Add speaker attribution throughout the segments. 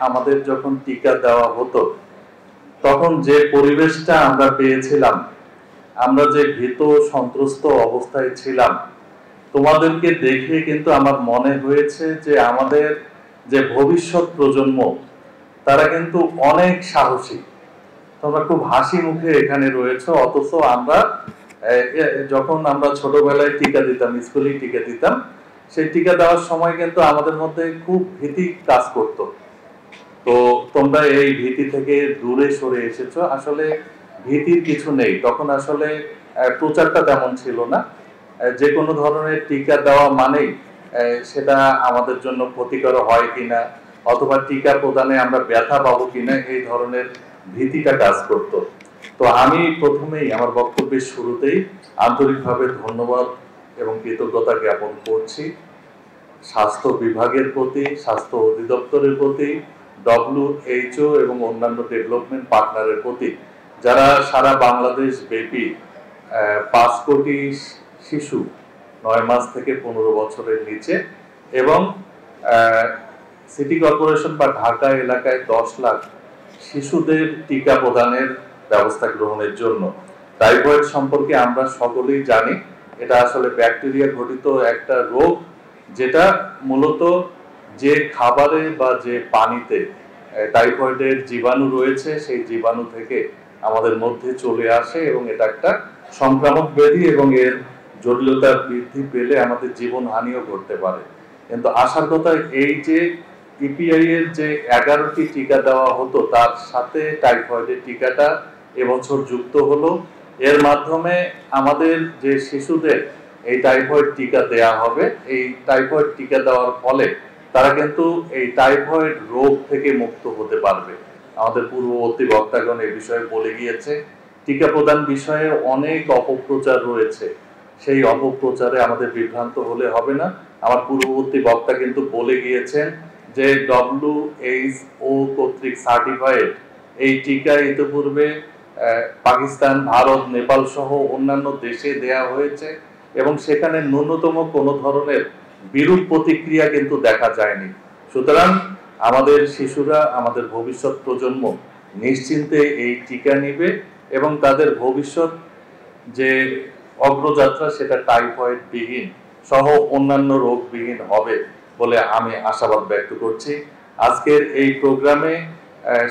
Speaker 1: আমাদের যখন টিকা দেওয়া হতো তখন যে পরিবেশটা আমরা পেয়েছিলাম, আমরা যে ভীত সন্ত্রস্ত অবস্থায় ছিলাম, তোমাদেরকে দেখে কিন্তু আমার মনে হয়েছে যে আমাদের যে ভবিষ্যৎ প্রজন্ম তারা কিন্তু অনেক সাহসী। তোমরা খুব হাসি মুখে এখানে রয়েছে, অথচ আমরা যখন আমরা ছোটবেলায় টিকা দিতাম, স্কুলেই টিকা দিতাম, সেই টিকা দেওয়ার সময় কিন্তু আমাদের মধ্যে খুব ভীতি কাজ করত। তো তোমরা এই ভীতি থেকে দূরে সরে এসেছো। আসলে ভীতির কিছু নেই। তখন আসলে প্রচারটা তেমন ছিল না। যে কোনো ধরনের টিকা দেওয়া মানেই সেটা আমাদের জন্য ক্ষতিকর হয় কিনা, অথবা টিকা প্রদানে আমরা ব্যথা পাবো কিনা, এই ধরনের ভীতিটা কাজ করত। তো আমি প্রথমেই আমার বক্তব্যের শুরুতেই আন্তরিকভাবে ধন্যবাদ এবং কৃতজ্ঞতা জ্ঞাপন করছি স্বাস্থ্য বিভাগের প্রতি, স্বাস্থ্য অধিদপ্তরের প্রতি, WHO এবং অন্যান্য ডেভেলপমেন্ট পার্টনারের প্রতি, যারা সারা বাংলাদেশ ব্যাপী 5 কোটি শিশু 9 মাস থেকে 15 বছরের নিচে এবং সিটি কর্পোরেশন বা ঢাকা এলাকায় 10 লাখ শিশুদের টিকা প্রদানের ব্যবস্থা গ্রহণের জন্য। টাইফয়েড সম্পর্কে আমরা সকলেই জানি, এটা আসলে ব্যাকটেরিয়া ঘটিত একটা রোগ, যেটা মূলত যে খাবারে বা যে পানিতে টাইফয়েডের জীবাণু রয়েছে সেই জীবাণু থেকে আমাদের মধ্যে চলে আসে এবং এটা একটা সংক্রামক ব্যাধি এবং এর জটিলতা বৃদ্ধি পেলে আমাদের জীবনহানিও ঘটতে পারে। কিন্তু আশার কথা এই যে ইপিআই এর যে 11টি টিকা দেওয়া হতো তার সাথে টাইফয়েডের টিকাটা এবছর যুক্ত হলো। এর মাধ্যমে আমাদের যে শিশুদের এই টাইফয়েড টিকা দেয়া হবে, এই টাইফয়েড টিকা দেওয়ার ফলে তারা কিন্তু এই টাইফয়েড রোগ থেকে মুক্ত হতে পারবে। আমাদের পূর্ববর্তী বক্তাগণ এই বিষয়ে বলে গিয়েছে। টিকা প্রদান বিষয়ে অনেক অপপ্রচার রয়েছে, সেই অপপ্রচারে আমাদের বিভ্রান্ত হলে হবে না। আমার পূর্ববর্তী বক্তা কিন্তু বলে গিয়েছেন যে WHO কর্তৃক সার্টিফাইড এই টিকা ইতিপূর্বে পাকিস্তান, ভারত, নেপাল সহ অন্যান্য দেশে দেয়া হয়েছে এবং সেখানে ন্যূনতম কোনো ধরনের বিরূপ প্রতিক্রিয়া কিন্তু দেখা যায়নি। সুতরাং আমাদের শিশুরা, আমাদের ভবিষ্যৎ প্রজন্ম নিশ্চিন্তে এই টিকা নিবে এবং তাদের ভবিষ্যৎ যে অগ্রযাত্রা সেটা টাইফয়েড বিহীন সহ অন্যান্য রোগবিহীন হবে বলে আমি আশাবাদ ব্যক্ত করছি। আজকের এই প্রোগ্রামে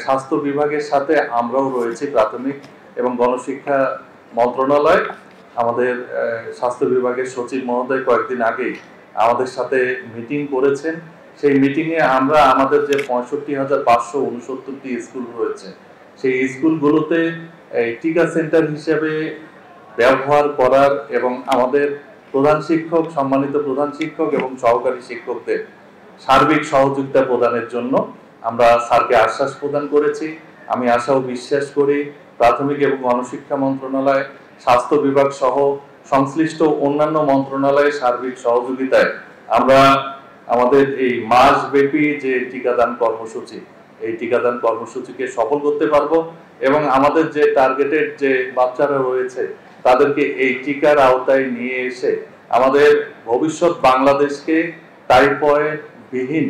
Speaker 1: স্বাস্থ্য বিভাগের সাথে আমরাও রয়েছি, প্রাথমিক এবং গণশিক্ষা মন্ত্রণালয়। আমাদের স্বাস্থ্য বিভাগের সচিব মহোদয় কয়েকদিন আগেই আমাদের সাথে মিটিং করেছেন। সেই মিটিংয়ে আমরা আমাদের যে 65,569টি স্কুল রয়েছে সেই স্কুলগুলোতে টিকা সেন্টার হিসেবে ব্যবহার করার এবং আমাদের প্রধান শিক্ষক, সম্মানিত প্রধান শিক্ষক এবং সহকারী শিক্ষকদের সার্বিক সহযোগিতা প্রদানের জন্য আমরা স্যারকে আশ্বাস প্রদান করেছি। আমি আশা ও বিশ্বাস করি প্রাথমিক এবং গণশিক্ষা মন্ত্রণালয়, স্বাস্থ্য বিভাগ সহ সংশ্লিষ্ট অন্যান্য মন্ত্রণালয়ের সার্বিক সহযোগিতায় আমরা আমাদের এই মাসব্যাপী যে টিকাদান কর্মসূচি, এই টিকাদান কর্মসূচিকে সফল করতে পারবো এবং আমাদের যে টার্গেটেড যে বাচ্চারা রয়েছে তাদেরকে এই টিকার আওতায় নিয়ে এসে আমাদের ভবিষ্যৎ বাংলাদেশকে টাইফয়েড বিহীন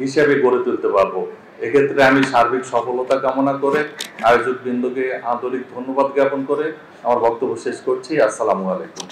Speaker 1: হিসেবে গড়ে তুলতে পারবো। এক্ষেত্রে আমি সার্বিক সফলতা কামনা করে আয়োজক বৃন্দকে আন্তরিক ধন্যবাদ জ্ঞাপন করে আমার বক্তব্য শেষ করছি। আসসালামু আলাইকুম।